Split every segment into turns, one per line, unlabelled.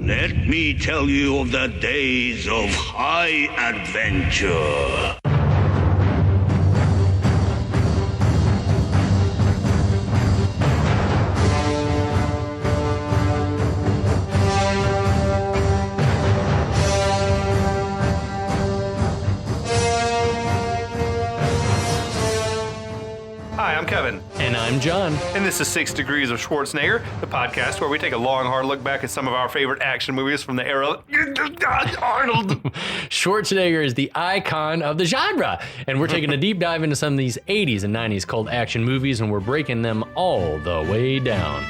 Let me tell you of the days of high adventure.
Hi, I'm Kevin.
And I'm John.
And this is 6 Degrees of Schwarzenegger, the podcast where we take a long, hard look back at some of our favorite action movies from the era of Arnold.
Schwarzenegger is the icon of the genre. And we're taking a deep dive into some of these 80s and 90s cult action movies, and we're breaking them all the way down.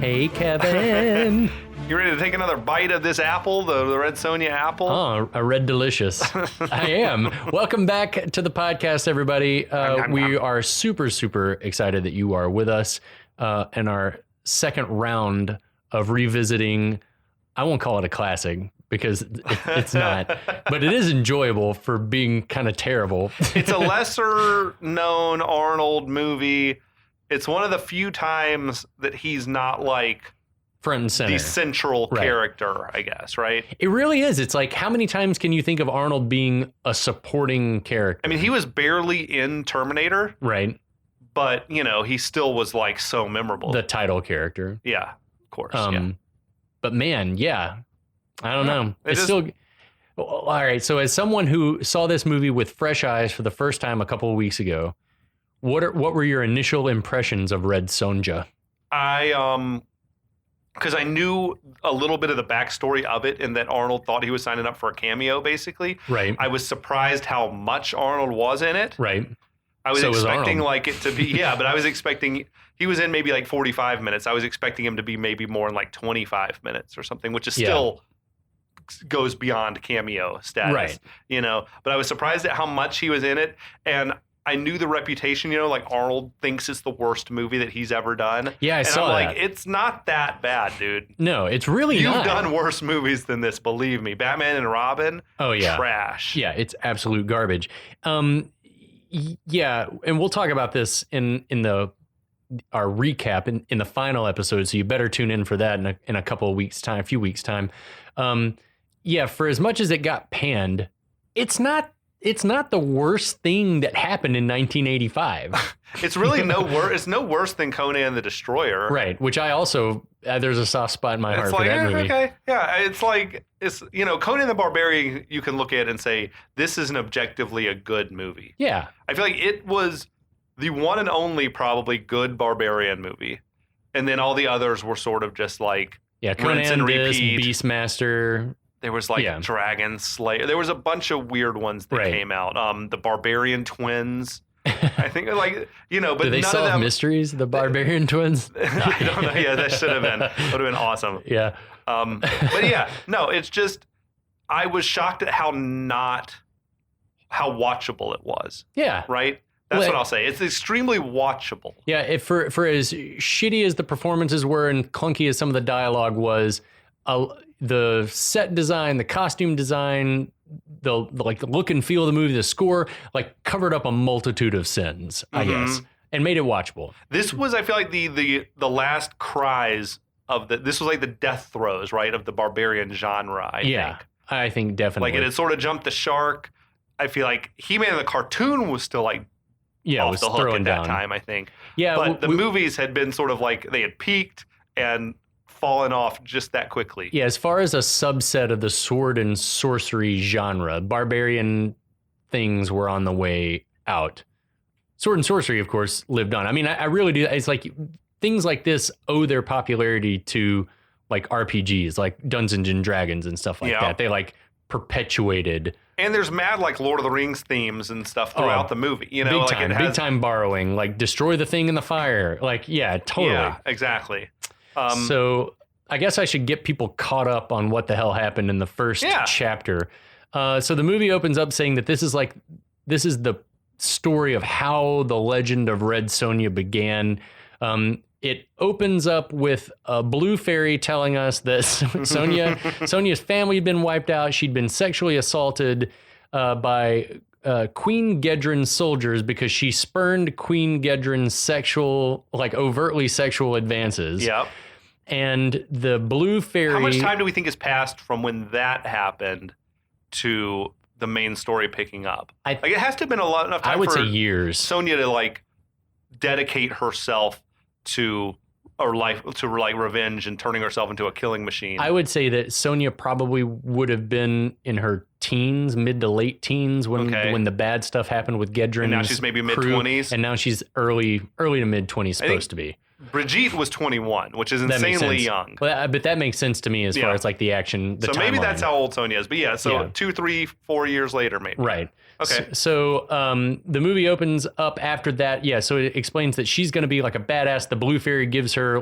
Hey, Kevin.
You ready to take another bite of this apple, the Red Sonja apple?
Oh, a red delicious. I am. Welcome back to the podcast, everybody. We are super, super excited that you are with us in our second round of revisiting. I won't call it a classic because it's not, but it is enjoyable for being kind of terrible.
It's a lesser known Arnold movie. It's one of the few times that he's not like
front and center,
the central character, I guess, right?
It really is. It's like, how many times can you think of Arnold being a supporting character?
I mean, he was barely in Terminator.
Right.
But, you know, he still was like so memorable.
The title character.
Yeah, of course.
But man, yeah, I don't know.
It's
still... All right, so as someone who saw this movie with fresh eyes for the first time a couple of weeks ago, what were your initial impressions of Red Sonja?
Because I knew a little bit of the backstory of it, and that Arnold thought he was signing up for a cameo, basically.
Right.
I was surprised how much Arnold was in it.
Right.
I was expecting like it to be, but I was expecting, he was in maybe like 45 minutes. I was expecting him to be maybe more in like 25 minutes or something, which is still goes beyond cameo status.
Right.
You know, but I was surprised at how much he was in it. And I knew the reputation, you know, like Arnold thinks it's the worst movie that he's ever done.
Yeah, I saw
that.
And I'm
like, it's not that bad, dude.
No, it's really not.
You've done worse movies than this, believe me. Batman and Robin, trash.
Yeah, it's absolute garbage. Yeah, and we'll talk about this in our recap in the final episode, so you better tune in for that in a couple of weeks' time, a few weeks' time. Yeah, for as much as it got panned, it's not the worst thing that happened in 1985.
It's really it's no worse than Conan the Destroyer.
Right, which I also, there's a soft spot in my heart for that movie.
Okay, yeah, it's you know, Conan the Barbarian you can look at and say, this is an objectively a good movie.
Yeah.
I feel like it was the one and only probably good Barbarian movie. And then all the others were sort of just like rinse and repeat.
Beastmaster.
There was like Dragon Slayer. There was a bunch of weird ones that came out. The Barbarian Twins. I think like, you know, but
do they
none
solve
of them,
mysteries, the Barbarian Twins?
I don't know. Yeah, that should have been. Would have been awesome.
Yeah.
But yeah, no, it's just, I was shocked at how watchable it was.
Yeah.
Right? That's what I'll say. It's extremely watchable.
Yeah, for as shitty as the performances were and clunky as some of the dialogue was, the set design, the costume design, the look and feel of the movie, the score, like covered up a multitude of sins, I guess, and made it watchable.
This was, I feel like the last cries of this was like the death throes, right, of the Barbarian genre, I think.
I think definitely.
Like it had sort of jumped the shark. I feel like He-Man the cartoon was still like off the hook at that time, I think. Yeah. But the movies had been sort of like, they had peaked and fallen off just that quickly.
Yeah, as far as a subset of the sword and sorcery genre, barbarian things were on the way out. Sword and sorcery, of course, lived on. I mean, I really do. It's like things like this owe their popularity to like RPGs, like Dungeons and Dragons and stuff like that. They like perpetuated.
And there's mad like Lord of the Rings themes and stuff throughout the movie. You know,
big time borrowing, like destroy the thing in the fire. Like, yeah, totally. Yeah,
exactly.
So I guess I should get people caught up on what the hell happened in the first chapter. So the movie opens up saying that this is the story of how the legend of Red Sonja began. It opens up with a blue fairy telling us that Sonja's family had been wiped out. She'd been sexually assaulted by Queen Gedren's soldiers because she spurned Queen Gedren's overtly sexual advances.
Yep.
And the blue fairy...
How much time do we think has passed from when that happened to the main story picking up? It has to have been enough time.
I would say years.
Sonja to dedicate herself to revenge and turning herself into a killing machine.
I would say that Sonja probably would have been in her teens, mid to late teens when the bad stuff happened with Gedren.
And now she's maybe mid-20s.
And now she's early to mid-20s supposed to be.
Brigitte was 21, which is insanely young.
But that makes sense to me as far as the action, the timeline.
Maybe that's how old Sonja is. But 2, 3, 4 years later, maybe.
Right.
Okay.
So the movie opens up after that. Yeah. So it explains that she's going to be like a badass. The blue fairy gives her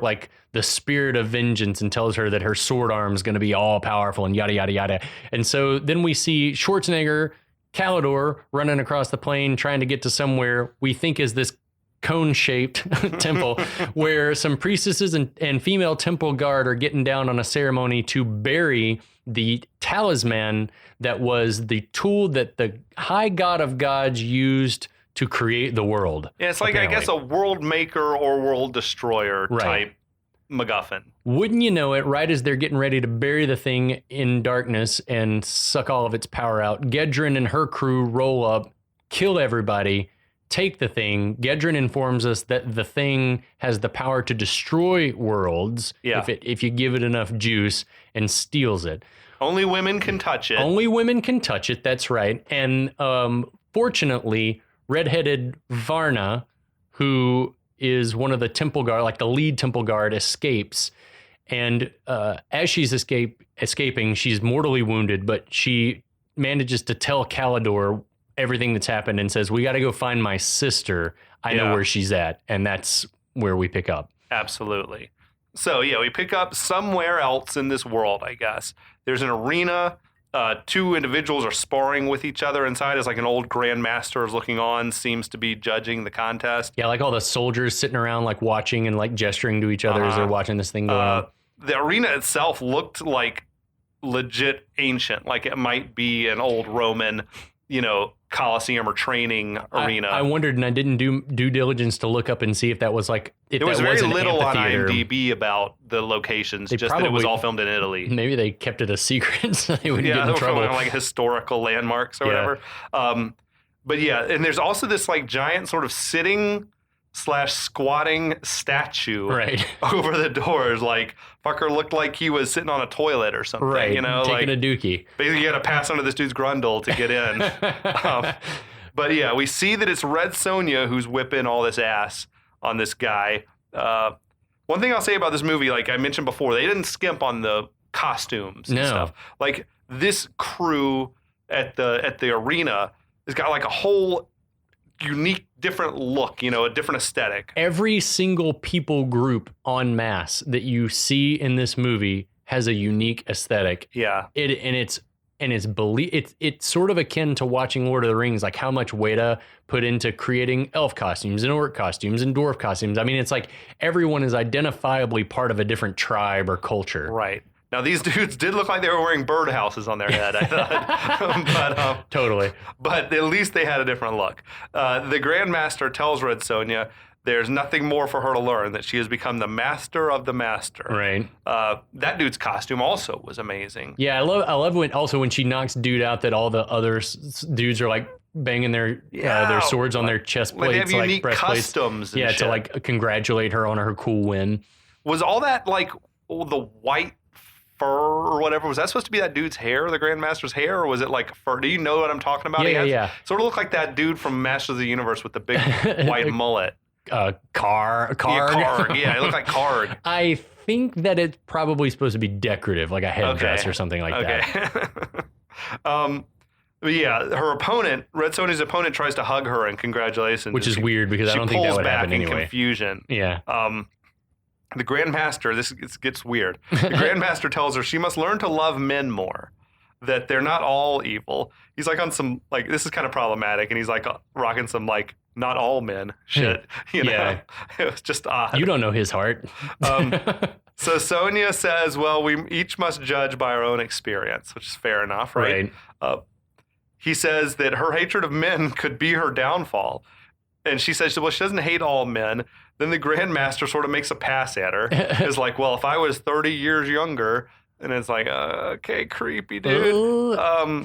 the spirit of vengeance and tells her that her sword arm is going to be all powerful and yada, yada, yada. And so then we see Schwarzenegger, Kalidor running across the plain, trying to get to somewhere we think is this cone-shaped temple where some priestesses and female temple guard are getting down on a ceremony to bury the talisman that was the tool that the high god of gods used to create the world.
Yeah, it's apparently. I guess, a world maker or world destroyer type MacGuffin. Wouldn't
you know it, right as they're getting ready to bury the thing in darkness and suck all of its power out, Gedren and her crew roll up, kill everybody, take the thing. Gedren informs us that the thing has the power to destroy worlds if you give it enough juice, and steals it.
Only women can touch it.
Only women can touch it, that's right. And fortunately, redheaded Varna, who is one of the temple guard, the lead temple guard, escapes. And as she's escaping, she's mortally wounded, but she manages to tell Kalidor everything that's happened and says, we got to go find my sister. I know where she's at. And that's where we pick up.
Absolutely. So, we pick up somewhere else in this world, I guess. There's an arena. 2 individuals are sparring with each other inside as an old grandmaster is looking on, seems to be judging the contest.
Yeah, all the soldiers sitting around watching and gesturing to each other as they're watching this thing go on.
The arena itself looked legit ancient, it might be an old Roman, Coliseum or training arena.
I wondered, and I didn't do due diligence to look up and see if that was
there was very little on IMDb about the locations, that it was all filmed in Italy.
Maybe they kept it a secret so they wouldn't get in trouble.
Historical landmarks or whatever. But and there's also this giant sort of sitting / squatting statue over the doors. Fucker looked like he was sitting on a toilet or something.
Right, taking a dookie.
Basically, you got to pass under this dude's grundle to get in. But we see that it's Red Sonja who's whipping all this ass on this guy. One thing I'll say about this movie, I mentioned before, they didn't skimp on the costumes and stuff. This crew at the arena has got a whole unique, different look, a different aesthetic.
Every single people group en masse that you see in this movie has a unique aesthetic.
Yeah.
It's sort of akin to watching Lord of the Rings, how much Weta put into creating elf costumes and orc costumes and dwarf costumes. I mean, it's everyone is identifiably part of a different tribe or culture.
Right. Now, these dudes did look like they were wearing birdhouses on their head, I thought. But,
totally.
But at least they had a different look. The Grandmaster tells Red Sonja there's nothing more for her to learn, that she has become the master of the master.
Right.
That dude's costume also was amazing.
Yeah, I love when she knocks dude out, that all the other dudes are banging their swords on their chest plates,
they have unique
breastplates.
Customs and shit.
To congratulate her on her cool win.
Was all that the white fur or whatever, was that supposed to be that dude's hair, the Grandmaster's hair, or was it fur? Do you know what I'm talking about?
Yeah.
Sort of looked like that dude from Masters of the Universe with the big white mullet.
Karg.
Yeah, it looked like Karg.
I think that it's probably supposed to be decorative, like a headdress or something like that.
But her opponent, Red Sonja's opponent, tries to hug her and congratulations.
Which is weird because I don't think that would happen anyway.
She pulls back in confusion.
Yeah.
The Grandmaster, this gets weird. The Grandmaster tells her she must learn to love men more. that they're not all evil. He's like on some, like, this is kind of problematic, and he's like rocking some like not all men shit. You know, it was just odd.
You don't know his heart.
So Sonja says, well, we each must judge by our own experience, which is fair enough, right? He says that her hatred of men could be her downfall. And she says, well, she doesn't hate all men. Then the Grandmaster sort of makes a pass at her. It's like, well, if I was 30 years younger, and it's like, okay, creepy, dude.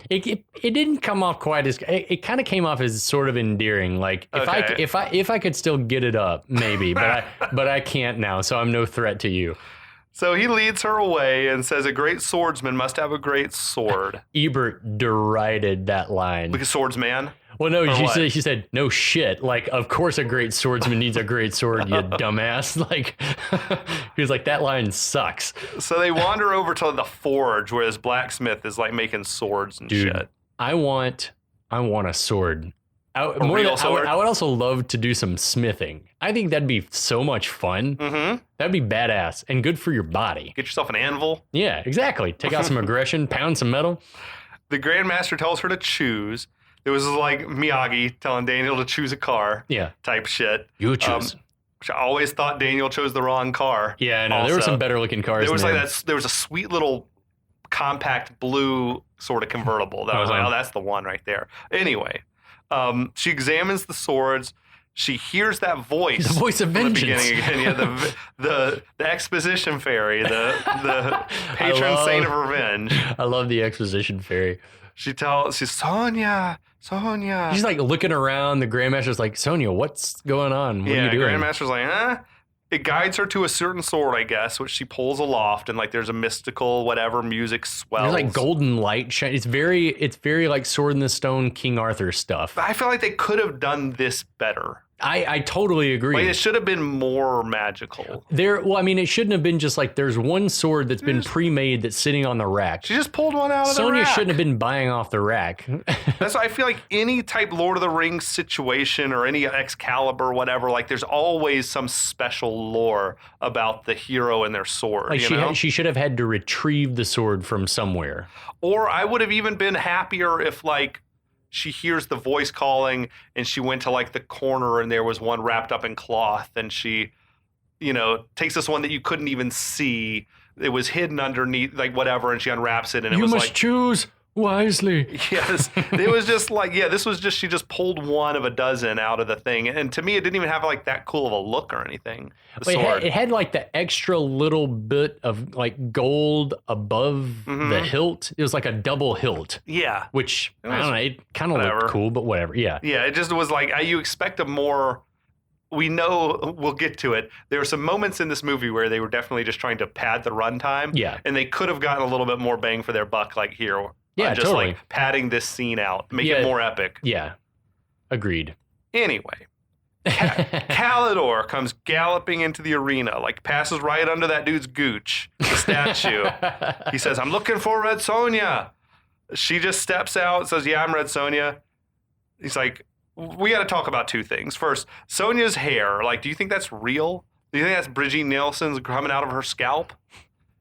It didn't come off quite as, it kind of came off as sort of endearing. Like if I could still get it up, maybe, but I can't now. So I'm no threat to you.
So he leads her away and says a great swordsman must have a great sword.
Ebert derided that line.
Because swordsman?
Well, no, she said, no shit. Like, of course a great swordsman needs a great sword, you dumbass. Like, he was like, that line sucks.
So they wander over to the forge where this blacksmith is like making swords and shit.
I want a sword. I would also love to do some smithing. I think that'd be so much fun. Mm-hmm. That'd be badass and good for your body.
Get yourself an anvil.
Yeah, exactly. Take out some aggression, pound some metal.
The Grandmaster tells her to choose. It was like Miyagi telling Daniel to choose a car.
Yeah.
Type shit.
You choose.
Which I always thought Daniel chose the wrong car.
Yeah, I know. There were some better looking cars.
There was there was a sweet little compact blue sort of convertible that I was like, oh, that's the one right there. Anyway. She examines the swords. She hears that voice.
The voice of vengeance.
The beginning again. Yeah, the exposition fairy, the patron saint of revenge.
I love the exposition fairy.
She's Sonja.
She's like looking around. The Grandmaster's like, Sonja, what's going on? What are you doing?
Grandmaster's like, huh? It guides her to a certain sword, I guess, which she pulls aloft, and like there's a mystical whatever music swells.
There's like golden light. It's very like Sword in the Stone, King Arthur stuff.
I feel like they could have done this better.
I totally agree.
Like, it should have been more magical.
It shouldn't have been just like there's one sword that's been pre-made that's sitting on the rack.
She just pulled one out of the rack.
Sonja shouldn't have been buying off the rack.
That's why I feel like any type Lord of the Rings situation or any Excalibur, whatever, like there's always some special lore about the hero and their sword.
Like she should have had to retrieve the sword from somewhere.
Or I would have even been happier if like she hears the voice calling and she went to like the corner and there was one wrapped up in cloth and she, takes this one that you couldn't even see. It was hidden underneath like whatever and she unwraps it and it was like. You must
choose wisely.
Yes. It was just like, this was just, she just pulled one of a dozen out of the thing. And to me, it didn't even have like that cool of a look or anything.
It had like the extra little bit of like gold above the hilt. It was like a double hilt.
Yeah.
Which, I don't know, it kind of looked cool, but whatever. Yeah.
Yeah. It just was like, you expect a more, we know, we'll get to it. There were some moments in this movie where they were definitely just trying to pad the runtime.
Yeah.
And they could have gotten a little bit more bang for their buck, like here.
Yeah,
just
totally.
Like padding this scene out, make it more epic.
Yeah, agreed.
Anyway, Kalidor comes galloping into the arena, like passes right under that dude's gooch, the statue. He says, I'm looking for Red Sonja. She just steps out and says, yeah, I'm Red Sonja. He's like, we got to talk about two things. First, Sonja's hair. Like, do you think that's real? Do you think that's Brigitte Nielsen's coming out of her scalp?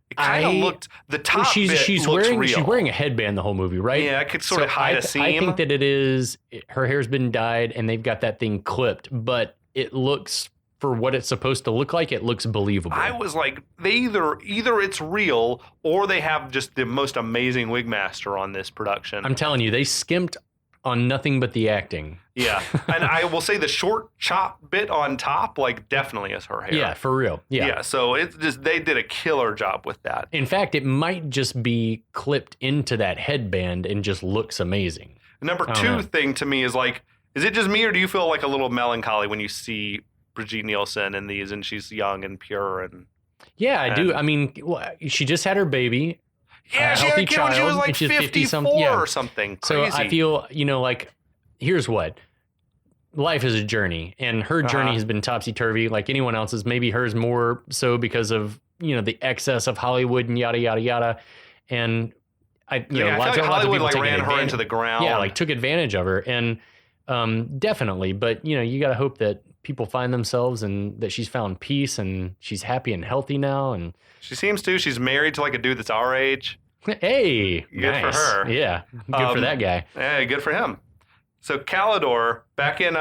It kind of looked, the top bit looks real.
She's wearing a headband the whole movie, right?
Yeah, it could sort of hide a seam.
I think that it is, her hair's been dyed and they've got that thing clipped, but it looks, for what it's supposed to look like, it looks believable.
I was like, they either it's real or they have just the most amazing wig master on this production.
I'm telling you, they skimped on nothing but the acting.
Yeah. And I will say the short chop bit on top, like, definitely is her hair.
Yeah, for real. Yeah.
Yeah. So it's just, they did a killer job with that.
In fact, it might just be clipped into that headband and just looks amazing.
Number two thing to me is like, is it just me or do you feel like a little melancholy when you see Brigitte Nielsen in these and she's young and pure? And
yeah, I do. I mean, she just had her baby.
Yeah, she had a kid when she was like 54 or something. Crazy.
So I feel, like, here's what. Life is a journey, and her journey has been topsy-turvy like anyone else's. Maybe hers more so because of, the excess of Hollywood and yada, yada, yada. And
I feel like Hollywood like ran her into the ground.
Yeah, like took advantage of her. And definitely. But, you got to hope that people find themselves and that she's found peace and she's happy and healthy now. And
she seems to. She's married to like a dude that's our age.
Hey,
good
nice.
for her.
Yeah, good for that guy.
Yeah, good for him. So Kalidor, back in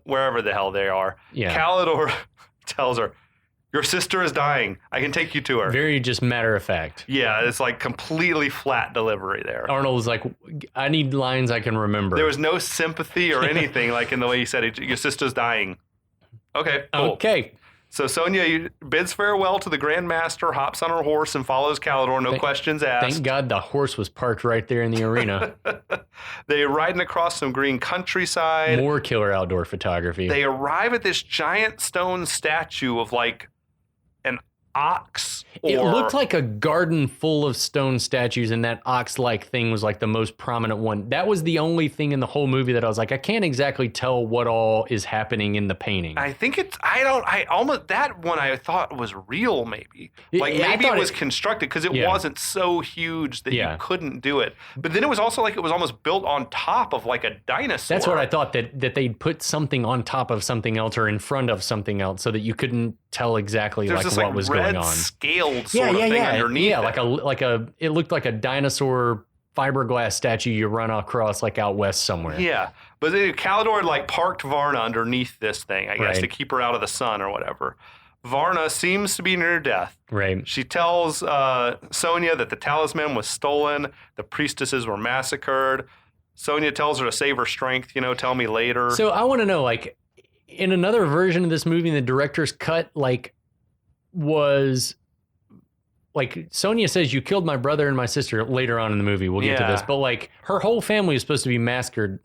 wherever the hell they are, Kalidor tells her, your sister is dying. I can take you to her.
Very just matter of fact.
Yeah, it's like completely flat delivery there.
Arnold was like, I need lines I can remember.
There was no sympathy or anything like in the way he said it. Your sister's dying. Okay, cool.
Okay.
So Sonja bids farewell to the Grand Master, hops on her horse, and follows Kalidor. No questions asked.
Thank God the horse was parked right there in the arena.
They're riding across some green countryside.
More killer outdoor photography.
They arrive at this giant stone statue of like an ox.
It looked like a garden full of stone statues, and that ox-like thing was like the most prominent one. That was the only thing in the whole movie that I was like, I can't exactly tell what all is happening in the painting.
I think that one I thought was real, maybe. Like maybe it was constructed because it wasn't so huge that you couldn't do it. But then it was also like it was almost built on top of like a dinosaur.
That's what I thought, that they'd put something on top of something else or in front of something else so that you couldn't tell exactly like what was going on.
Scaled sort of thing underneath.
Yeah, like a it looked like a dinosaur fiberglass statue you run across like out west somewhere.
Yeah, but Kalidor had like parked Varna underneath this thing, I guess, to keep her out of the sun or whatever. Varna seems to be near death.
Right.
She tells Sonja that the talisman was stolen, the priestesses were massacred. Sonja tells her to save her strength, tell me later.
So I want to know, like, in another version of this movie, in the director's cut, like, was... Like, Sonja says, you killed my brother and my sister later on in the movie. We'll get to this. But, like, her whole family is supposed to be massacred,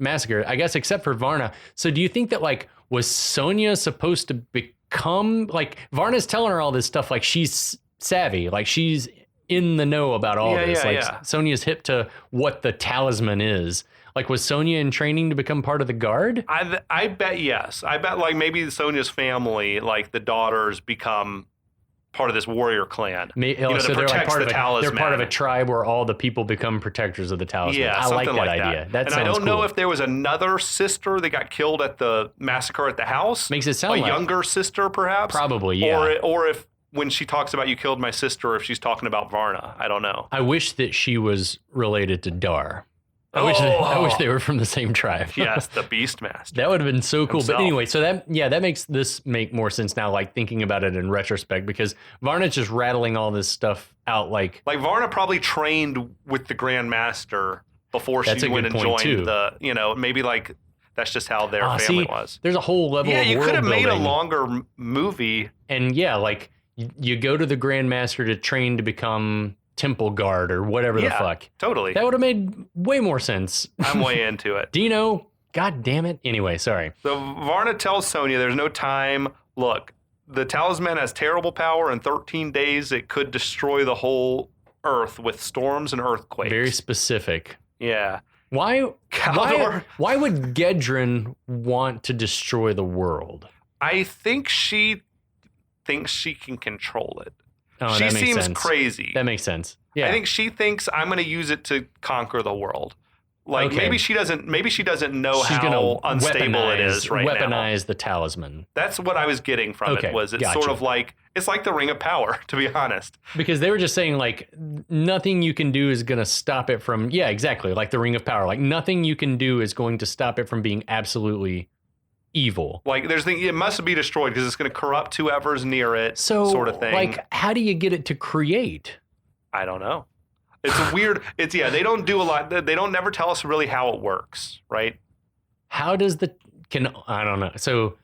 I guess, except for Varna. So do you think that, like, was Sonja supposed to become... Like, Varna's telling her all this stuff. Like, she's savvy. Like, she's in the know about all this. Sonja's hip to what the talisman is. Like, was Sonja in training to become part of the guard?
I bet yes. I bet, like, maybe Sonja's family, like, the daughters become... part of this warrior clan.
So they're like part of they're part of a tribe where all the people become protectors of the talisman.
Yeah,
I like that idea. That sounds cool.
And I don't know if there was another sister that got killed at the massacre at the house.
Makes it sound like
a younger sister, perhaps.
Probably, yeah.
Or if when she talks about you killed my sister, if she's talking about Varna, I don't know.
I wish that she was related to Dar. I wish they were from the same tribe.
Yes, the Beastmaster.
That would have been so cool. Himself. But anyway, so that makes this make more sense now, like thinking about it in retrospect, because Varna's just rattling all this stuff out like
Varna probably trained with the Grand Master before she went and joined the, maybe like that's just how their family was.
There's a whole level of world building.
Yeah, you could have made a longer movie.
And like you go to the Grand Master to train to become temple guard or whatever the fuck.
Totally.
That would have made way more sense.
I'm way into it.
Dino, god damn it. Anyway, sorry.
So Varna tells Sonja there's no time. Look, the talisman has terrible power. In 13 days, it could destroy the whole earth with storms and earthquakes.
Very specific.
Yeah.
Why would Gedren want to destroy the world?
I think she thinks she can control it.
Oh,
she seems crazy.
That makes sense. Yeah.
I think she thinks I'm going to use it to conquer the world. Like maybe she doesn't know how unstable it is right now.
Weaponize the talisman.
That's what I was getting from it. It's sort of like it's like the Ring of Power, to be honest.
Because they were just saying like nothing you can do is going to stop it from exactly, like the Ring of Power. Like nothing you can do is going to stop it from being absolutely evil.
Like it must be destroyed because it's going to corrupt whoever's near it, sort of thing.
Like how do you get it to create?
I don't know. It's weird. They don't do a lot. They don't never tell us really how it works, right?
How does I don't know. So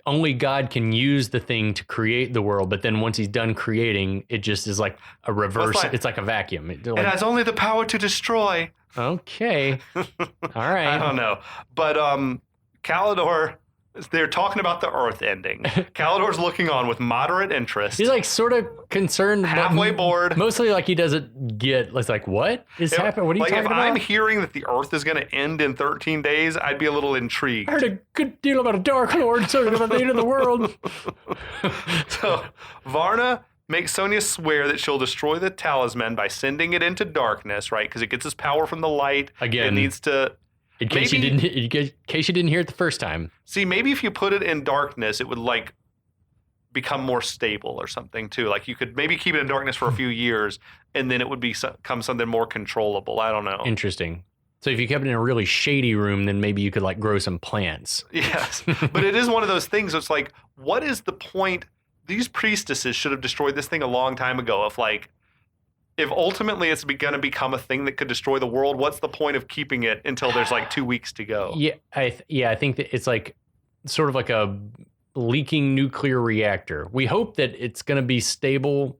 only God can use the thing to create the world, but then once he's done creating, it just is like a reverse. It's like a vacuum.
It has only the power to destroy.
Okay. All right.
I don't know. But Kalidor, they're talking about the Earth ending. Kalidor's looking on with moderate interest.
He's like sort of concerned,
halfway bored.
Mostly like he doesn't get. It's like, what is happening? What are you talking about?
If I'm hearing that the Earth is going to end in 13 days, I'd be a little intrigued.
I heard a good deal about a Dark Lord talking about the end of the world.
So Varna makes Sonja swear that she'll destroy the talisman by sending it into darkness, right? Because it gets its power from the light.
Again,
it needs to.
In case you didn't hear it the first time.
See, maybe if you put it in darkness, it would like become more stable or something too. Like you could maybe keep it in darkness for a few years and then it would become something more controllable. I don't know.
Interesting. So if you kept it in a really shady room, then maybe you could like grow some plants.
Yes. But it is one of those things. It's like, what is the point? These priestesses should have destroyed this thing a long time ago. If ultimately it's going to become a thing that could destroy the world, what's the point of keeping it until there's like 2 weeks to go?
Yeah. I think that it's like sort of like a leaking nuclear reactor. We hope that it's going to be stable,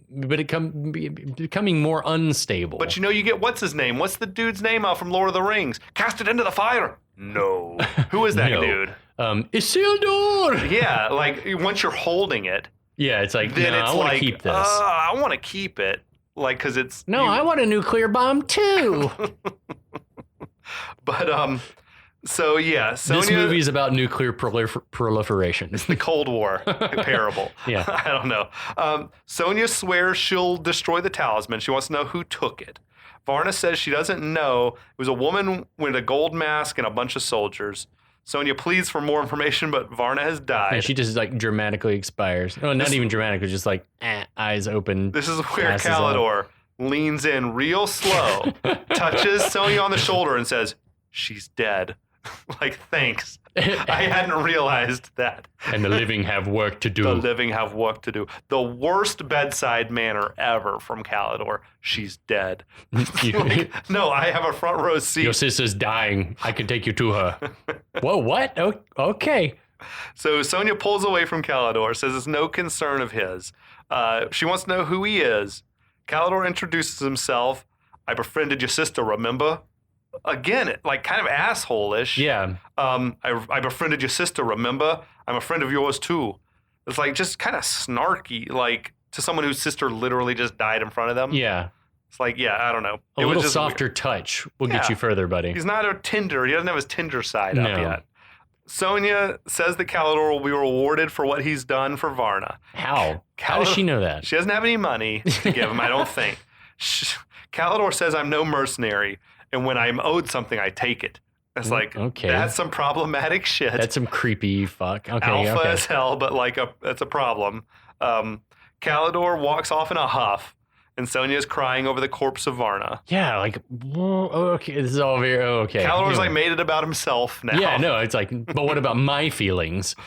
but becoming more unstable.
But you get what's his name? What's the dude's name from Lord of the Rings? Cast it into the fire. No. Who is that dude?
Isildur.
Yeah, like once you're holding it.
Yeah, it's like, then I want to keep this.
I want to keep it, like because it's.
No, I want a nuclear bomb too.
But so yeah, Sonya,
this movie is about nuclear proliferation.
It's the Cold War parable.
Yeah,
I don't know. Sonya swears she'll destroy the talisman. She wants to know who took it. Varna says she doesn't know. It was a woman with a gold mask and a bunch of soldiers. Sonya pleads for more information, but Varna has died.
And she just like dramatically expires. Oh, not even dramatically, just like eyes open.
This is where Kalidor leans in real slow, touches Sonya on the shoulder and says, "She's dead." Like, thanks. I hadn't realized that.
And the living have work to do.
The living have work to do. The worst bedside manner ever from Kalidor. She's dead. Like, no, I have a front row seat.
Your sister's dying. I can take you to her. Whoa, what? Oh, okay.
So Sonya pulls away from Kalidor, says it's no concern of his. She wants to know who he is. Kalidor introduces himself. I befriended your sister, remember? Again, like kind of asshole-ish.
Yeah.
I befriended your sister, remember? I'm a friend of yours too. It's like just kind of snarky, like to someone whose sister literally just died in front of them.
Yeah.
It's like, yeah, I don't know.
A little softer touch will get you further, buddy.
He's not a Tinder. He doesn't have his Tinder side up yet. Sonya says that Kalidor will be rewarded for what he's done for Varna.
How? How does she know that?
She doesn't have any money to give him, I don't think. Kalidor says, I'm no mercenary. And when I'm owed something, I take it. It's like, okay, that's some problematic shit.
That's some creepy fuck. Okay,
Alpha as hell, but like that's a problem. Kalidor walks off in a huff, and Sonya's crying over the corpse of Varna.
Yeah, like, okay, this is all very, okay.
Kalidor's like made it about himself now.
Yeah, no, it's like, but what about my feelings?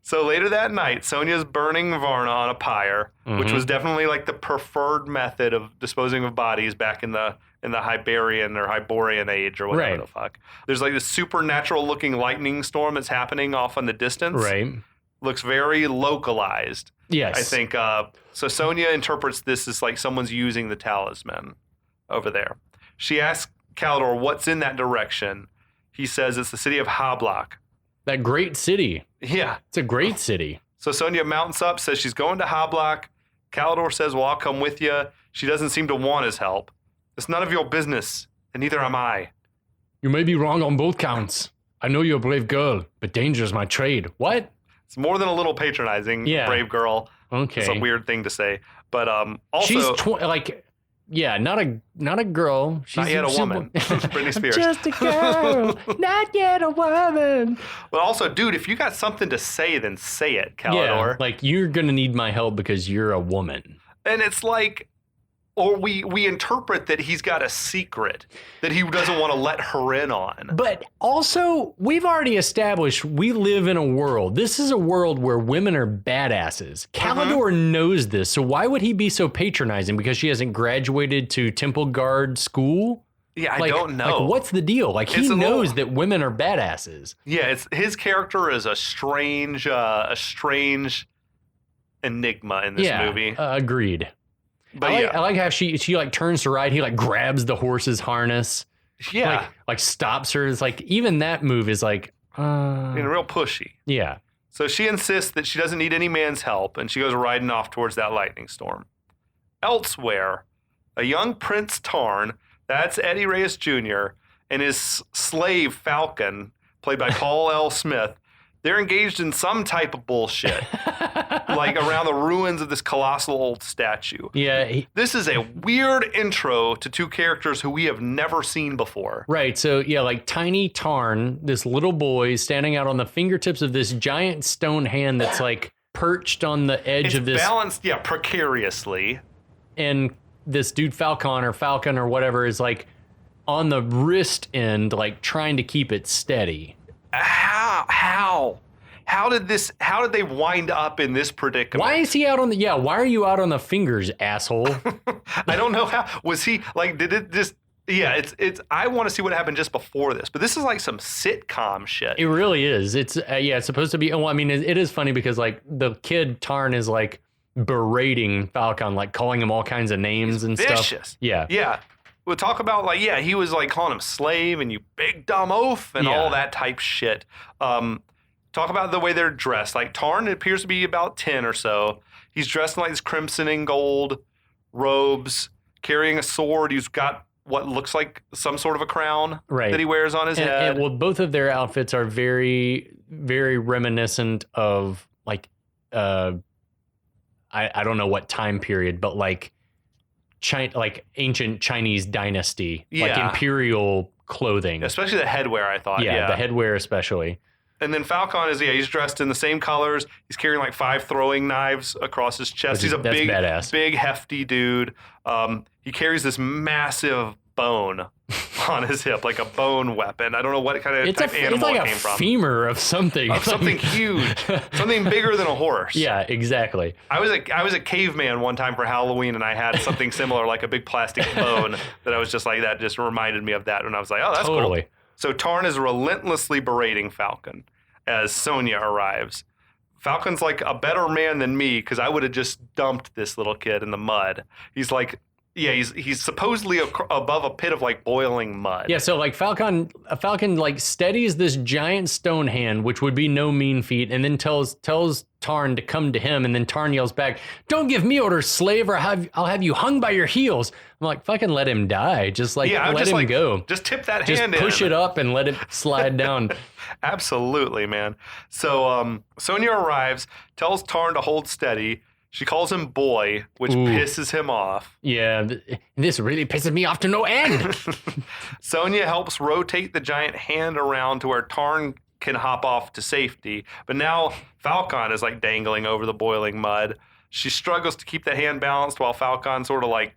So later that night, Sonya's burning Varna on a pyre, which was definitely like the preferred method of disposing of bodies back in the Hyborian or Hyborian age or whatever the fuck. There's like this supernatural looking lightning storm that's happening off in the distance.
Right.
Looks very localized.
Yes.
I think, so Sonya interprets this as like someone's using the talisman over there. She asks Kalidor what's in that direction. He says it's the city of Hablok.
That great city.
Yeah.
It's a great city.
So Sonya mounts up, says she's going to Hablok. Kalidor says, well, I'll come with you. She doesn't seem to want his help. It's none of your business, and neither am I.
You may be wrong on both counts. I know you're a brave girl, but danger is my trade. What?
It's more than a little patronizing, brave girl.
Okay.
It's a weird thing to say. But also...
She's not a girl. She's
not yet a woman. Britney Spears.
Just a girl, not yet a woman.
But also, dude, if you got something to say, then say it, Kalidor.
Yeah, like, you're going to need my help because you're a woman.
And it's like... Or we interpret that he's got a secret that he doesn't want to let her in on.
But also, we've already established we live in a world. This is a world where women are badasses. Kalidor knows this, so why would he be so patronizing? Because she hasn't graduated to Temple Guard school?
Yeah, I don't know.
Like, what's the deal? Like, he knows that women are badasses.
Yeah, his character is a strange enigma in this movie.
Agreed. But I like how she like turns to ride. He like grabs the horse's harness.
Yeah.
Like stops her. It's like, even that move is like...
real pushy.
Yeah.
So she insists that she doesn't need any man's help, and she goes riding off towards that lightning storm. Elsewhere, a young Prince Tarn, that's Eddie Reyes Jr., and his slave Falkon, played by Paul L. Smith, they're engaged in some type of bullshit, like around the ruins of this colossal old statue.
Yeah.
This is a weird intro to two characters who we have never seen before.
Right. So, yeah, like Tiny Tarn, this little boy standing out on the fingertips of this giant stone hand that's like perched on the edge of this.
Balanced, precariously.
And this dude Falcon or whatever is like on the wrist end, like trying to keep it steady.
How did they wind up in this predicament?
Why is he out on why are you out on the fingers, asshole?
I don't know how. Was he like, did it just, it's I want to see what happened just before this, but this is like some sitcom shit.
It really is. It's it's supposed to be. Well, I mean, it is funny because like the kid Tarn is like berating Falcon, like calling him all kinds of names and
vicious
stuff. Yeah.
We'll talk about like, he was like calling him slave and you big dumb oaf and all that type shit. Talk about the way they're dressed. Like Tarn appears to be about 10 or so. He's dressed in like this crimson and gold robes, carrying a sword. He's got what looks like some sort of a crown that he wears on his head.
And, well, both of their outfits are very, very reminiscent of like, I don't know what time period, but like ancient Chinese dynasty, like imperial clothing.
Especially the headwear, I thought.
Yeah, the headwear especially.
And then Falcon is, he's dressed in the same colors. He's carrying like 5 throwing knives across his chest. He's a big, hefty dude. He carries this massive bone on his hip, like a bone weapon. I don't know what kind of type animal it came from.
It's like a femur of something.
Something huge. Something bigger than a horse.
Yeah, exactly.
I was a caveman one time for Halloween, and I had something similar, like a big plastic bone that I was just like, that just reminded me of that. And I was like, oh, that's
totally
cool. So Tarn is relentlessly berating Falcon as Sonja arrives. Falcon's like a better man than me because I would have just dumped this little kid in the mud. He's like, he's supposedly above a pit of like boiling mud.
Yeah, so like Falcon like steadies this giant stone hand, which would be no mean feat, and then tells Tarn to come to him, and then Tarn yells back, "Don't give me orders, slave, or I'll have you hung by your heels." I'm like, fucking let him die. Just like let him go.
Just tip that
hand in. Just push it up and let it slide down.
Absolutely, man. So Sonja arrives, tells Tarn to hold steady. She calls him boy, which pisses him off.
Yeah, this really pisses me off to no end.
Sonja helps rotate the giant hand around to where Tarn can hop off to safety. But now Falcon is like dangling over the boiling mud. She struggles to keep the hand balanced while Falcon sort of like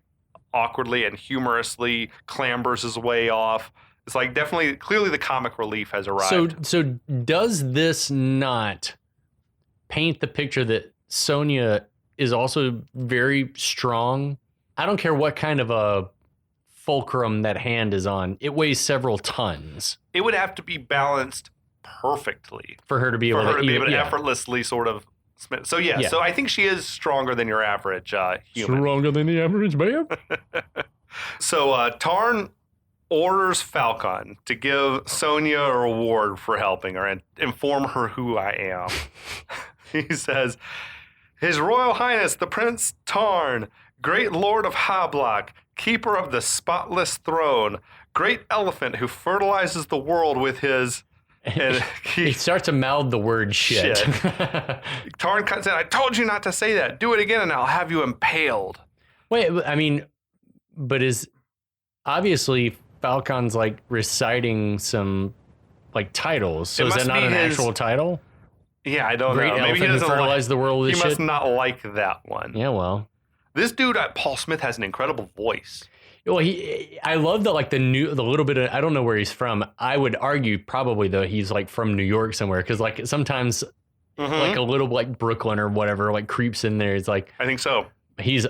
awkwardly and humorously clambers his way off. It's like clearly the comic relief has arrived.
So does this not paint the picture that Sonja is also very strong? I don't care what kind of a fulcrum that hand is on. It weighs several tons.
It would have to be balanced perfectly
for her to be able to
effortlessly sort of. So so I think she is stronger than your average human.
Stronger than the average man.
So Tarn orders Falcon to give Sonja a reward for helping her and inform her who I am. He says, "His Royal Highness, the Prince Tarn, great lord of Hablok, keeper of the spotless throne, great elephant who fertilizes the world with his..." And
he starts to mouth the word shit.
Tarn said, "I told you not to say that. Do it again and I'll have you impaled."
Wait, I mean, but obviously Falcon's like reciting some like titles. So is that not an actual title?
Yeah, I don't
know.
Maybe he doesn't
fertilize the world with
He
shit?
must not like that one.
Yeah, well.
This dude, Paul Smith, has an incredible voice.
Well, I love the like the little bit of, I don't know where he's from. I would argue probably though he's like from New York somewhere, because like sometimes like a little like Brooklyn or whatever like creeps in there. It's like,
I think so.
He's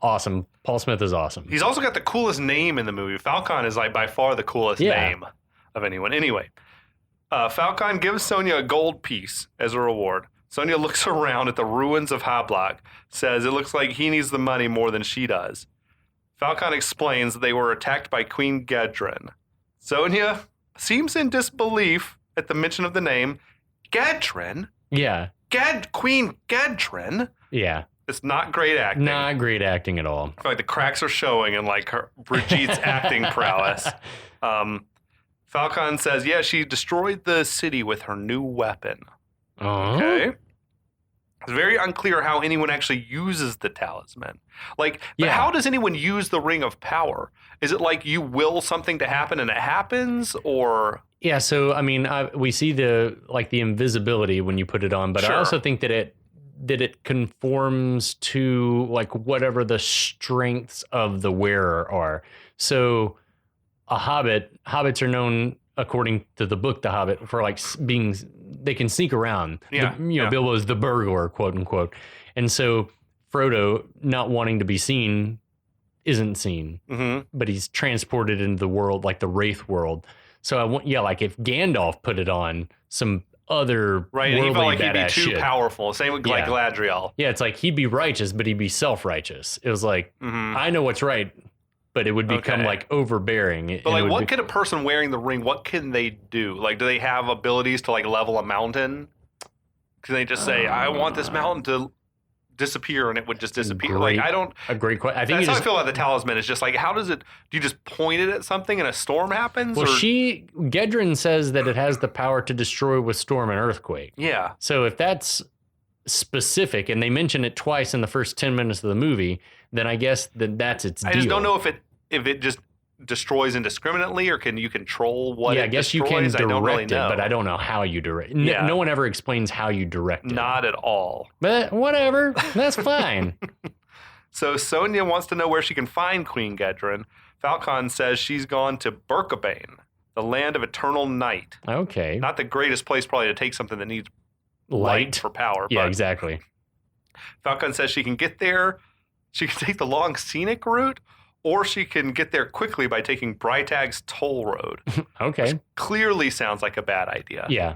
awesome. Paul Smith is awesome.
He's also got the coolest name in the movie. Falcon is like by far the coolest name of anyone. Anyway, Falcon gives Sonja a gold piece as a reward. Sonja looks around at the ruins of Hablok, says it looks like he needs the money more than she does. Falcon explains that they were attacked by Queen Gedren. Sonja seems in disbelief at the mention of the name. Gedren?
Yeah.
Queen Gedren?
Yeah.
It's not great acting.
Not great acting at all.
I feel like the cracks are showing in like Brigitte's acting prowess. Falcon says, she destroyed the city with her new weapon. Okay. It's very unclear how anyone actually uses the talisman. But how does anyone use the Ring of Power? Is it like you will something to happen and it happens, or? Yeah,
so I mean, we see the invisibility when you put it on, but I also think that that it conforms to like whatever the strengths of the wearer are. So hobbits are known, according to the book The Hobbit, for like being, they can sneak around.
Yeah.
Bilbo's the burglar, quote unquote. And so Frodo, not wanting to be seen, isn't seen, but he's transported into the world, like the Wraith world. So like if Gandalf put it on, some other
right, and he felt like he'd be too
shit.
Powerful. Same with like Galadriel.
Yeah, it's like he'd be righteous, but he'd be self-righteous. It was like, I know what's right, but it would become like overbearing.
But like, what could a person wearing the ring, what can they do? Like, do they have abilities to like level a mountain? Can they just say, I want this mountain to disappear, and it would just disappear?
A great question. I think
that's how I feel about the talisman. It's just like, how does it, do you just point it at something and a storm happens?
Well, Gedrin says that it has the power to destroy with storm and earthquake.
Yeah.
So if that's specific, and they mention it twice in the first 10 minutes of the movie, then I guess that's its deal.
I just don't know if it just destroys indiscriminately, or can you control what it destroys?
You can direct it, but I don't know how you direct it.
Yeah.
No one ever explains how you direct it.
Not at all.
But whatever, that's fine.
So Sonja wants to know where she can find Queen Gedrin. Falkon says she's gone to Birkebane, the land of eternal night.
Okay.
Not the greatest place probably to take something that needs light for power.
Yeah, exactly.
Falkon says she can get there. She can take the long scenic route, or she can get there quickly by taking Brytag's toll road.
Okay.
Which clearly sounds like a bad idea.
Yeah.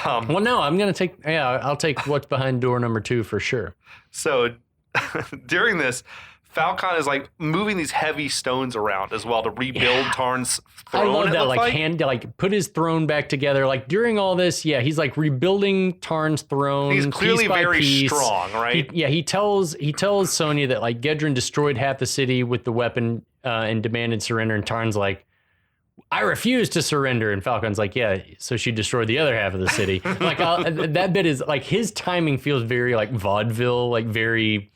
Well, no, I'll take what's behind door number 2 for sure.
So during this, Falkon is like moving these heavy stones around as well to rebuild Tarn's throne.
I love that, like put his throne back together. Like during all this, he's like rebuilding Tarn's throne.
He's clearly very strong, right?
He tells Sonja that like Gedrin destroyed half the city with the weapon and demanded surrender, and Tarn's like, I refuse to surrender, and Falcon's like, yeah, so she destroyed the other half of the city. Like that bit is like, his timing feels very like vaudeville, like very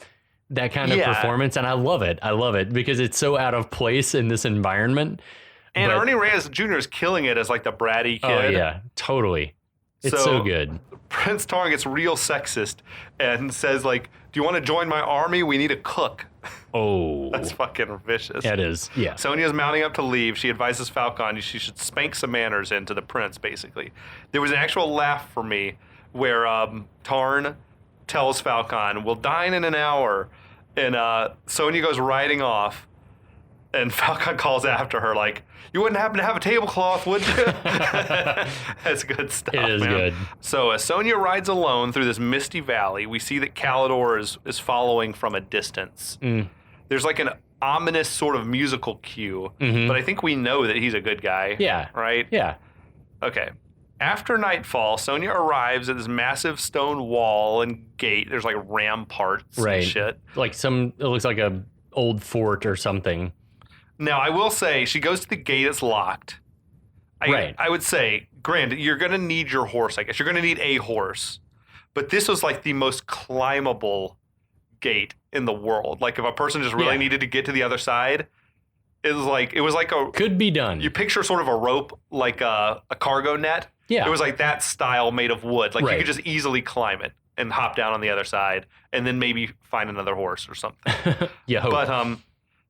that kind of performance, and I love it because it's so out of place in this environment.
And Ernie Reyes Jr. is killing it as like the bratty kid.
Oh yeah, totally. It's so good.
Prince Tarn gets real sexist and says like, do you want to join my army? We need a cook.
Oh.
That's fucking vicious.
That is, yeah.
Sonja's mounting up to leave. She advises Falkon she should spank some manners into the prince, basically. There was an actual laugh for me where Tarn tells Falkon, we'll dine in an hour. And Sonja goes riding off. And Falkon calls after her like, you wouldn't happen to have a tablecloth, would you? That's good stuff,
It is
man.
good.
So as Sonja rides alone through this misty valley, we see that Kalidor is following from a distance. There's like an ominous sort of musical cue, but I think we know that he's a good guy.
Yeah.
Right?
Yeah.
Okay. After nightfall, Sonja arrives at this massive stone wall and gate. There's like ramparts and shit.
Like it looks like a old fort or something.
Now, I will say, she goes to the gate, it's locked. I would say, granted, you're going to need your horse, I guess. You're going to need a horse. But this was like the most climbable gate in the world. Like if a person just really needed to get to the other side, it was like a...
Could be done.
You picture sort of a rope, like a cargo net.
Yeah.
It was like that style made of wood. Like you could just easily climb it and hop down on the other side and then maybe find another horse or something.
Yeah.
But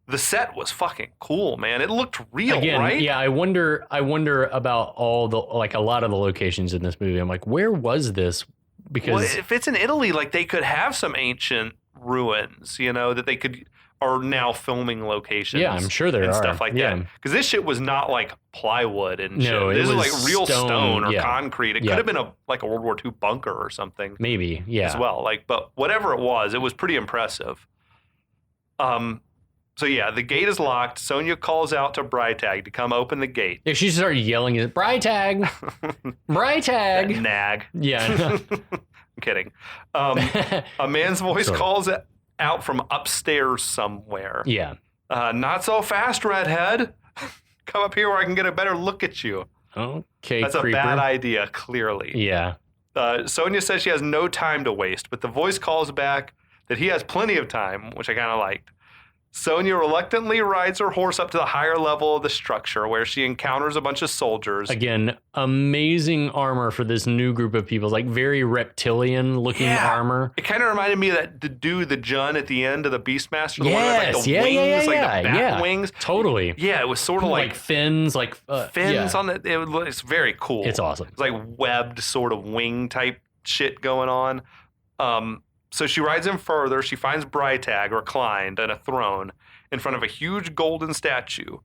the set was fucking cool, man. It looked real, right?
Yeah, I wonder about all the, like a lot of the locations in this movie. I'm like, where was this? Because
if it's in Italy, like they could have some ancient ruins, that they are now filming locations.
Yeah, I'm sure there
and
are
stuff like that. Because this shit was not like plywood and shit. This is like real stone or concrete. It could have been a World War II bunker or something.
Maybe,
as well. But whatever it was pretty impressive. So yeah, the gate is locked. Sonja calls out to Brytag to come open the gate.
Yeah, she started yelling at Brytag. Brytag.
That nag.
Yeah.
I'm kidding. A man's voice calls out from upstairs somewhere.
Yeah.
Not so fast, redhead. Come up here where I can get a better look at you.
Okay,
That's
creeper.
a bad idea, clearly.
Yeah.
Sonja says she has no time to waste, but the voice calls back that he has plenty of time, which I kind of liked. Sonja reluctantly rides her horse up to the higher level of the structure where she encounters a bunch of soldiers.
Again, amazing armor for this new group of people. Like very reptilian looking armor.
It kind of reminded me of the Jun at the end of the Beastmaster. The one with like the wings, like the bat wings.
Totally.
Yeah, it was sort of like
fins, on
it. It's very cool.
It's awesome.
It's like webbed sort of wing type shit going on. So she rides in further. She finds Brytag reclined on a throne in front of a huge golden statue,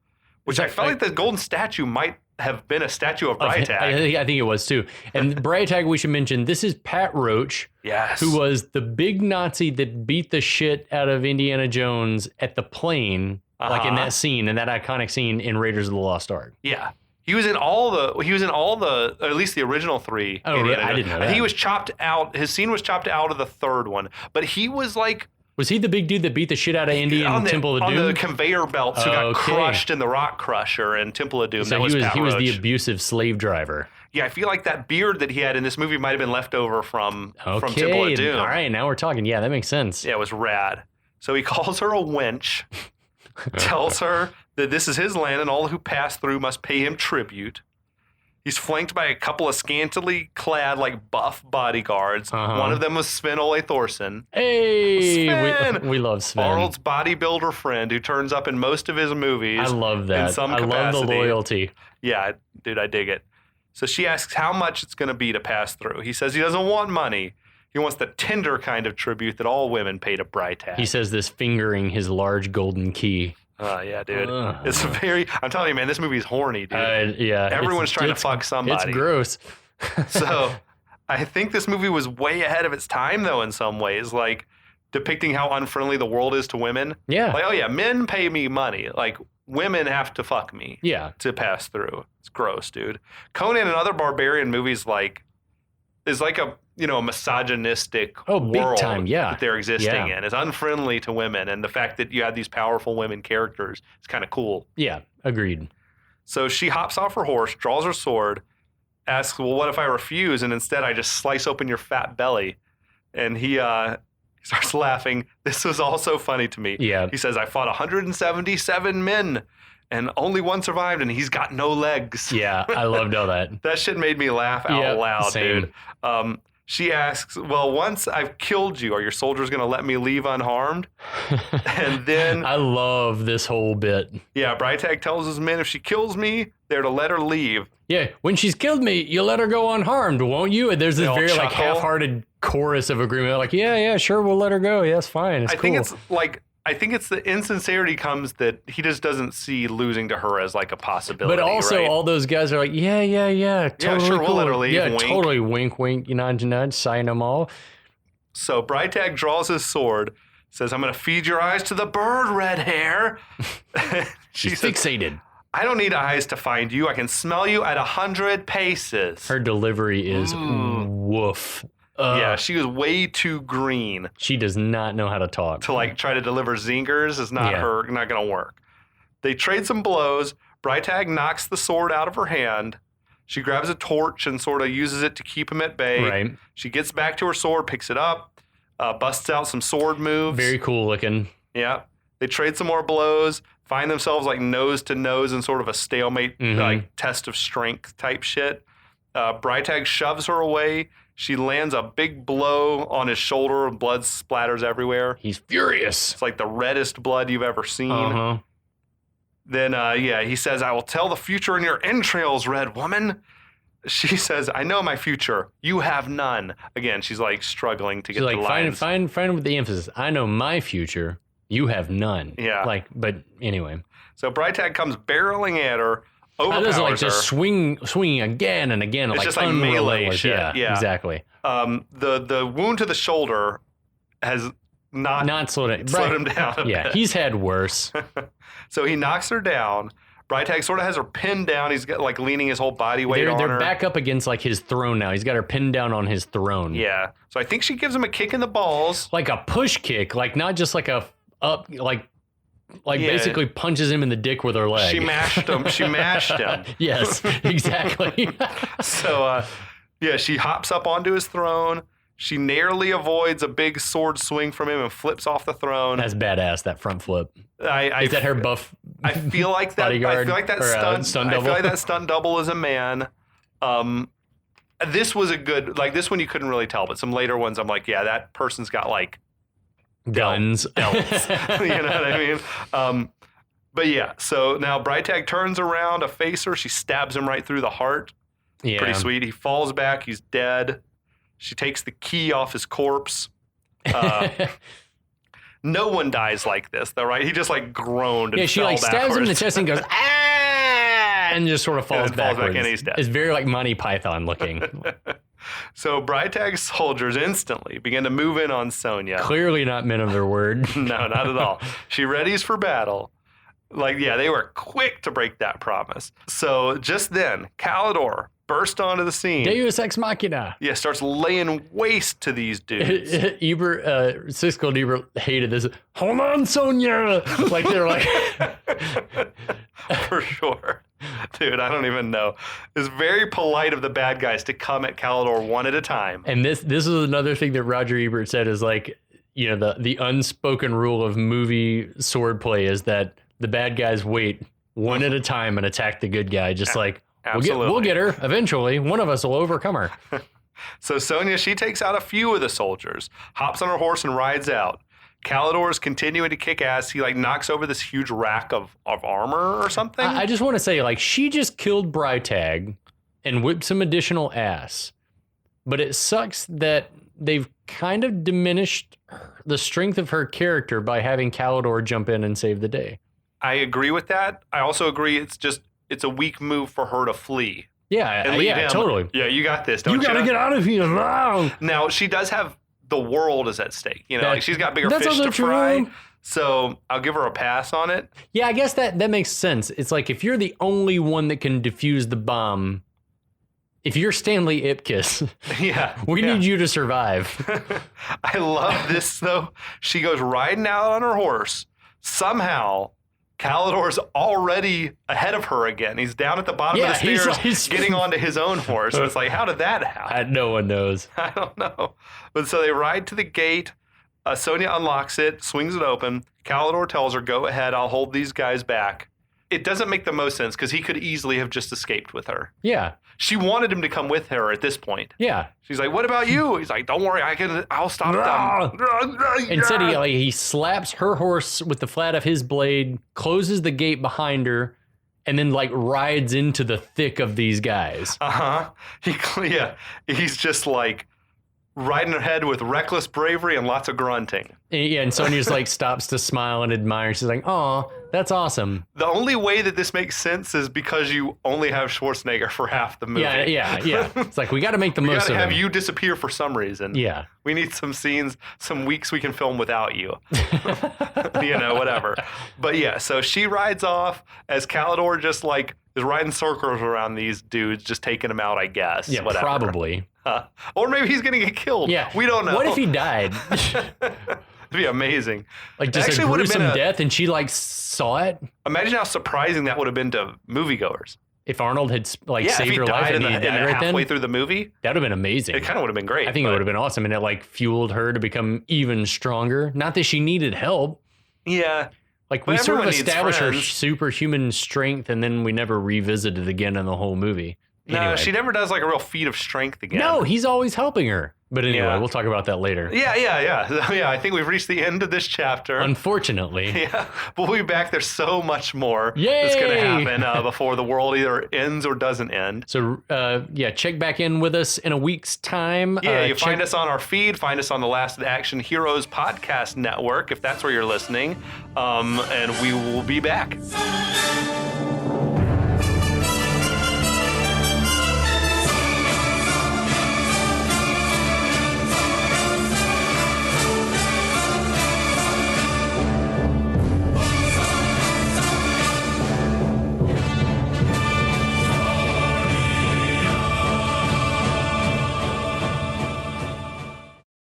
which I felt like the golden statue might have been a statue of Brytag.
I think it was too. And Brytag, we should mention, this is Pat Roach, who was the big Nazi that beat the shit out of Indiana Jones at the plane, like in that scene, in that iconic scene in Raiders of the Lost Ark.
Yeah. He was in all the, at least the original 3.
Oh, really? I didn't know that.
He was chopped out. His scene was chopped out of the 3rd one. But he was like...
Was he the big dude that beat the shit out of Indy in Temple of Doom?
On the conveyor belts who got crushed in the Rock Crusher in Temple of Doom.
So he was the abusive slave driver.
Yeah, I feel like that beard that he had in this movie might have been left over from Temple of Doom.
All right, now we're talking. Yeah, that makes sense.
Yeah, it was rad. So he calls her a wench, tells her that this is his land and all who pass through must pay him tribute. He's flanked by a couple of scantily clad, like, buff bodyguards. One of them was Sven Ole Thorsen.
Hey! Sven! We love Sven.
Arnold's bodybuilder friend who turns up in most of his movies.
I love that.
In some
capacity. I love the loyalty.
Yeah, dude, I dig it. So she asks how much it's going to be to pass through. He says he doesn't want money. He wants the tender kind of tribute that all women pay to Brytag.
He says this fingering his large golden key.
Oh, yeah, dude. It's I'm telling you, man, this movie's horny, dude.
Yeah.
Everyone's trying to fuck somebody.
It's gross.
So I think this movie was way ahead of its time, though, in some ways, like depicting how unfriendly the world is to women.
Yeah.
Like, oh, yeah, men pay me money. Like, women have to fuck me to pass through. It's gross, dude. Conan and other barbarian movies, like, is like a misogynistic world
big time,
that they're existing in. It's unfriendly to women, and the fact that you have these powerful women characters is kind of cool.
Yeah, agreed.
So she hops off her horse, draws her sword, asks, well, what if I refuse, and instead I just slice open your fat belly? And he starts laughing. This was also funny to me.
Yeah.
He says, I fought 177 men, and only one survived, and he's got no legs.
Yeah, I loved all that.
That shit made me laugh out loud,
same.
dude. She asks, well, once I've killed you, are your soldiers going to let me leave unharmed? And then...
I love this whole bit.
Yeah, Brytag tells his men if she kills me, they're to let her leave.
Yeah, when she's killed me, you'll let her go unharmed, won't you? And there's this very like half-hearted chorus of agreement. Like, yeah, sure, we'll let her go. Yeah, it's fine. It's cool.
I think it's the insincerity comes that he just doesn't see losing to her as like a possibility.
But also all those guys are like, yeah, totally
sure,
cool.
We'll let her leave.
Yeah,
wink.
Totally wink, nudge, sign them all.
So Brytag draws his sword, says, I'm going to feed your eyes to the bird, red hair.
She's fixated.
I don't need eyes to find you. I can smell you at 100 paces.
Her delivery is woof.
Yeah, she was way too green.
She does not know how to talk.
To like try to deliver zingers is not not going to work. They trade some blows. Brytag knocks the sword out of her hand. She grabs a torch and sort of uses it to keep him at bay.
Right.
She gets back to her sword, picks it up, busts out some sword moves.
Very cool looking.
Yeah. They trade some more blows, find themselves like nose to nose in sort of a stalemate, like test of strength type shit. Brytag shoves her away. She lands a big blow on his shoulder. Blood splatters everywhere.
He's furious.
It's like the reddest blood you've ever seen. Then, he says, I will tell the future in your entrails, red woman. She says, I know my future. You have none. Again, she's like struggling to get the lines.
Find with the emphasis. I know my future. You have none.
Yeah.
But anyway.
So Brytag comes barreling at her. Overpowers her.
Just swinging again and again.
It's just like melee shit. Yeah,
exactly.
The wound to the shoulder has not slowed him down a bit.
He's had worse.
So he knocks her down. Brytag sort of has her pinned down. He's got like leaning his whole body weight on her.
They're back up against like his throne now. He's got her pinned down on his throne.
Yeah. So I think she gives him a kick in the balls.
Like a push kick, like not just like a up, basically punches him in the dick with her leg.
She mashed him.
Yes, exactly.
So, she hops up onto his throne. She narrowly avoids a big sword swing from him and flips off the throne.
That's badass, that front flip. Is that her buff
I feel like that
bodyguard?
I feel like that stunt double? I feel like that stunt double is a man. This was a good, like this one you couldn't really tell, but some later ones I'm like, yeah, that person's got like
guns.
Belts. You know what I mean? But yeah, so now Brytag turns around to face her. She stabs him right through the heart.
Yeah.
Pretty sweet. He falls back. He's dead. She takes the key off his corpse. No one dies like this, though, right? He just like groaned and
she like stabs him in the chest and goes, ah, and just sort of falls backwards.
Falls back and he's dead.
It's very like Monty Python looking.
So Brytag's soldiers instantly begin to move in on Sonja.
Clearly not men of their word.
No, not at all. She readies for battle. Like, yeah, they were quick to break that promise. So just then, Kalidor burst onto the scene.
Deus Ex Machina.
Yeah, starts laying waste to these dudes.
Siskel and Ebert hated this. Hold on, Sonja. Like, they're like...
For sure. Dude, I don't even know. It's very polite of the bad guys to come at Kalidor one at a time.
And this is another thing that Roger Ebert said is like, you know, the unspoken rule of movie swordplay is that the bad guys wait one at a time and attack the good guy. Just like, we'll get her eventually. One of us will overcome her.
So Sonja, she takes out a few of the soldiers, hops on her horse and rides out. Kalidor is continuing to kick ass. He like knocks over this huge rack of armor or something.
I just want to say, like, she just killed Brytag and whipped some additional ass. But it sucks that they've kind of diminished the strength of her character by having Kalidor jump in and save the day.
I agree with that. I also agree it's a weak move for her to flee.
Yeah, totally.
Yeah, you got this, don't you?
You gotta get out of here now.
Now, she does have the world is at stake. You know, like she's got bigger fish to fry. So I'll give her a pass on it.
Yeah, I guess that makes sense. It's like if you're the only one that can defuse the bomb, if you're Stanley Ipkiss, we need you to survive.
I love this, though. She goes riding out on her horse. Somehow, Kalidor's already ahead of her again. He's down at the bottom of the stairs, he's getting onto his own horse. And it's like, how did that happen?
No one knows.
I don't know. But so they ride to the gate. Sonja unlocks it, swings it open. Kalidor tells her, go ahead, I'll hold these guys back. It doesn't make the most sense because he could easily have just escaped with her.
Yeah.
She wanted him to come with her at this point.
Yeah.
She's like, what about you? He's like, don't worry, I'll stop them.
Instead, he slaps her horse with the flat of his blade, closes the gate behind her, and then like rides into the thick of these guys. He's just like riding ahead with reckless bravery and lots of grunting. Yeah, and Sonja's like stops to smile and admire. She's like, oh, that's awesome.
The only way that this makes sense is because you only have Schwarzenegger for half the movie.
Yeah. It's like, we got to make the most of it.
We got to have you disappear for some reason.
Yeah.
We need some scenes, some weeks we can film without you. You know, whatever. But yeah, so she rides off as Kalidor just like is riding circles around these dudes, just taking them out, I guess.
Yeah,
whatever.
Probably.
Or maybe he's going to get killed.
Yeah.
We don't know.
What if he died?
It'd be amazing.
Like just a gruesome death and she like saw it.
Imagine how surprising that would have been to moviegoers.
If Arnold had like saved her life and he died right
halfway through the movie.
That would have been amazing.
It kind of would have been great.
I think it would have been awesome. And it like fueled her to become even stronger. Not that she needed help.
Yeah.
Like we sort of established her superhuman strength and then we never revisited it again in the whole movie.
No, she never does like a real feat of strength again.
No, he's always helping her. But anyway, we'll talk about that later.
Yeah, I think we've reached the end of this chapter.
Unfortunately.
Yeah, we'll be back. There's so much more
that's
going to happen before the world either ends or doesn't end.
So, check back in with us in a week's time.
Yeah, find us on our feed. Find us on the Last Action Heroes podcast network, if that's where you're listening. And we will be back.